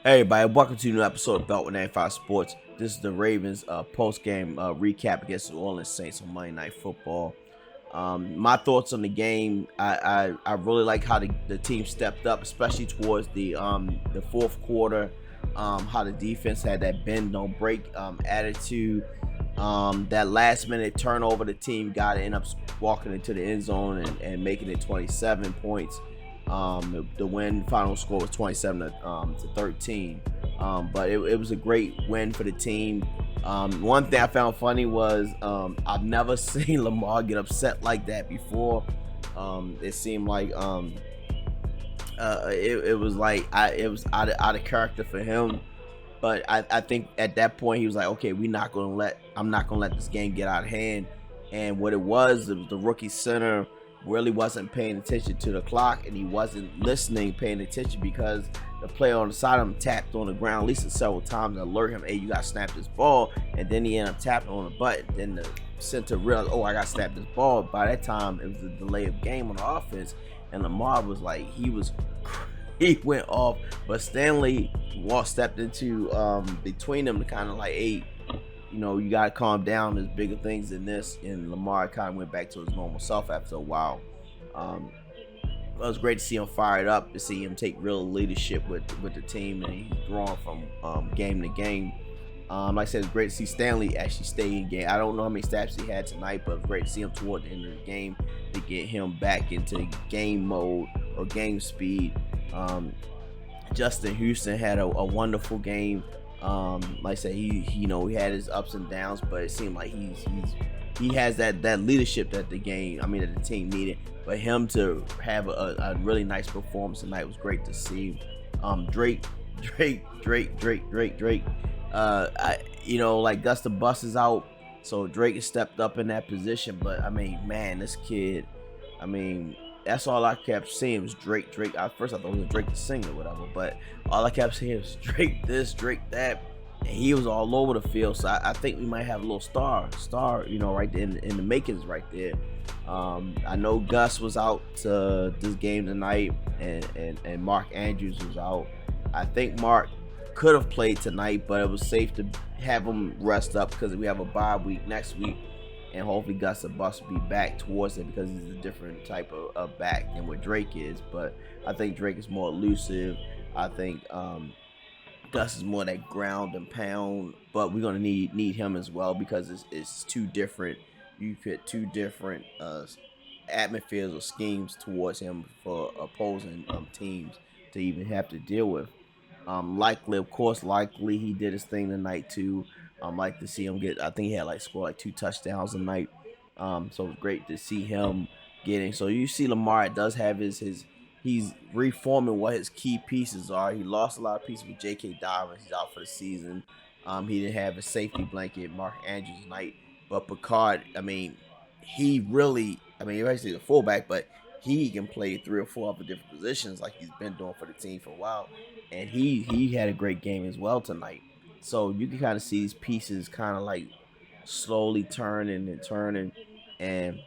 Hey everybody, welcome to a new episode of Belt with 95 Sports. This is the Ravens post-game recap against the New Orleans Saints on Monday Night Football. My thoughts on the game, I really like how the team stepped up, especially towards the fourth quarter, how the defense had that bend, don't break attitude. That last minute turnover the team got, ended up walking into the end zone and making it 27 points. The win final score was 27 to 13. But it was a great win for the team. One thing I found funny was I've never seen Lamar get upset like that before. It seemed like it was like it was out of character for him. But I think at that point he was like, okay, I'm not gonna let this game get out of hand. And what it was the rookie center really wasn't paying attention to the clock, and he wasn't paying attention, because the player on the side of him tapped on the ground at least several times to alert him, hey, you got to snap this ball. And then he ended up tapping on the button. Then the center realized, oh, I got to snap this ball. By that time, it was a delay of game on the offense, and Lamar was like, he went off. But Stanley stepped into between them to kind of like, hey, you got to calm down. There's bigger things than this. And Lamar kind of went back to his normal self after a while. It was great to see him fired up, to see him take real leadership with the team, and he's growing from game to game. Like I said, it's great to see Stanley actually stay in game. I don't know how many snaps he had tonight, but it was great to see him toward the end of the game to get him back into game mode or game speed. Justin Houston had a wonderful game. Like I said, he had his ups and downs, but it seemed like he has that leadership that the team needed. But him to have a really nice performance tonight was great to see. Drake. Like Gus the Bus is out, so Drake has stepped up in that position. But man, this kid, that's all I kept seeing was Drake. At first I thought it was Drake the singer or whatever, but all I kept seeing was Drake this, Drake that, and he was all over the field. So I think we might have a little star, right there in the makings right there. I know Gus was out to this game tonight, and Mark Andrews was out. I think Mark could have played tonight, but it was safe to have him rest up because we have a bye week next week. And hopefully Gus the Bus will be back towards it, because he's a different type of back than what Drake is. But I think Drake is more elusive. I think Gus is more that ground and pound. But we're gonna need him as well, because it's two different. You fit two different atmospheres or schemes towards him for opposing teams to even have to deal with. Likely he did his thing tonight too. Like to see him get. I think he had scored 2 touchdowns tonight. So it's great to see him getting. So you see Lamar does have his. He's reforming what his key pieces are. He lost a lot of pieces with J.K. Dobbins. He's out for the season. He didn't have a safety blanket, Mark Andrews tonight. But Picard, he really. He's a fullback, but he can play 3 or 4 other different positions like he's been doing for the team for a while. And he had a great game as well tonight. So you can kind of see these pieces kind of slowly turning, and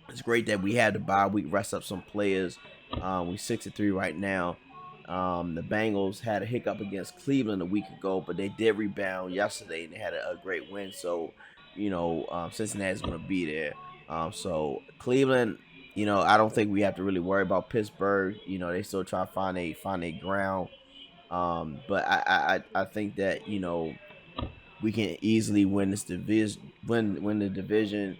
it's great that we had the bye week, rest up some players. We 6-3 right now. The Bengals had a hiccup against Cleveland a week ago, but they did rebound yesterday and they had a great win. So Cincinnati's going to be there. So Cleveland, I don't think we have to really worry about Pittsburgh. They still try to find a ground. But I think that we can easily win this division, win the division,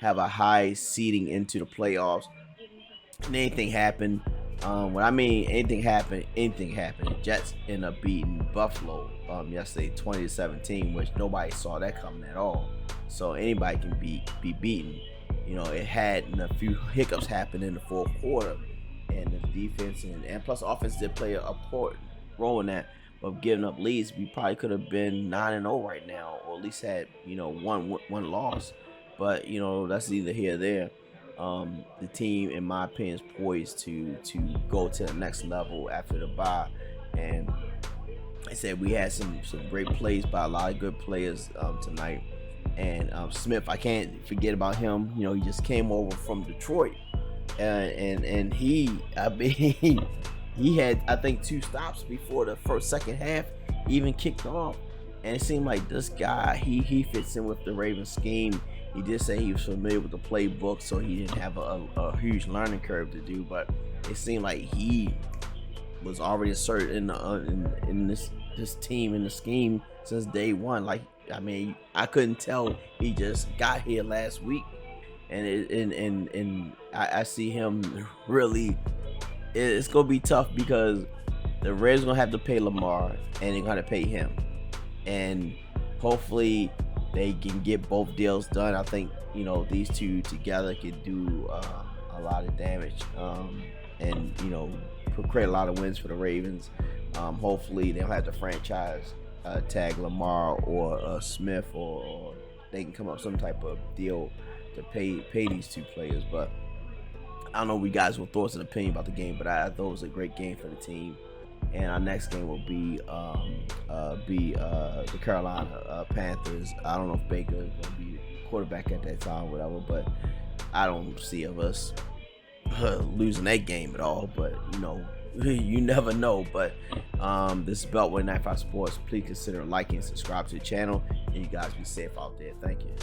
have a high seeding into the playoffs. And anything happen. Anything happened. Jets end up beating Buffalo yesterday 20-17, which nobody saw that coming at all. So anybody can be beaten. It had a few hiccups happen in the fourth quarter, and the defense and plus offense did play a important role in that. But giving up leads, we probably could have been 9-0 right now, or at least had one loss. But that's either here or there. The team, in my opinion, is poised to go to the next level after the bye. And like I said, we had some great plays by a lot of good players tonight. And Smith, I can't forget about him. He just came over from Detroit, and he he had, I think, 2 stops before the second half even kicked off. And it seemed like this guy, he fits in with the Ravens scheme. He did say he was familiar with the playbook, so he didn't have a huge learning curve to do. But it seemed like he was already asserted in this team, in the scheme, since day one. Like, I mean, I couldn't tell he just got here last week, and I see him really. It's gonna be tough because the Reds gonna have to pay Lamar and they're gonna pay him, and hopefully they can get both deals done. I think these two together could do a lot of damage, and create a lot of wins for the Ravens. Hopefully they don't have to franchise tag Lamar or Smith, or they can come up with some type of deal to pay these two players. But I don't know what you guys' thoughts and opinion about the game, but I thought it was a great game for the team. And our next game will be the Carolina Panthers. I don't know if Baker is going to be quarterback at that time, or whatever, but I don't see us losing that game at all. But you never know. But this is Beltway 95 Sports. Please consider liking and subscribe to the channel, and you guys be safe out there. Thank you.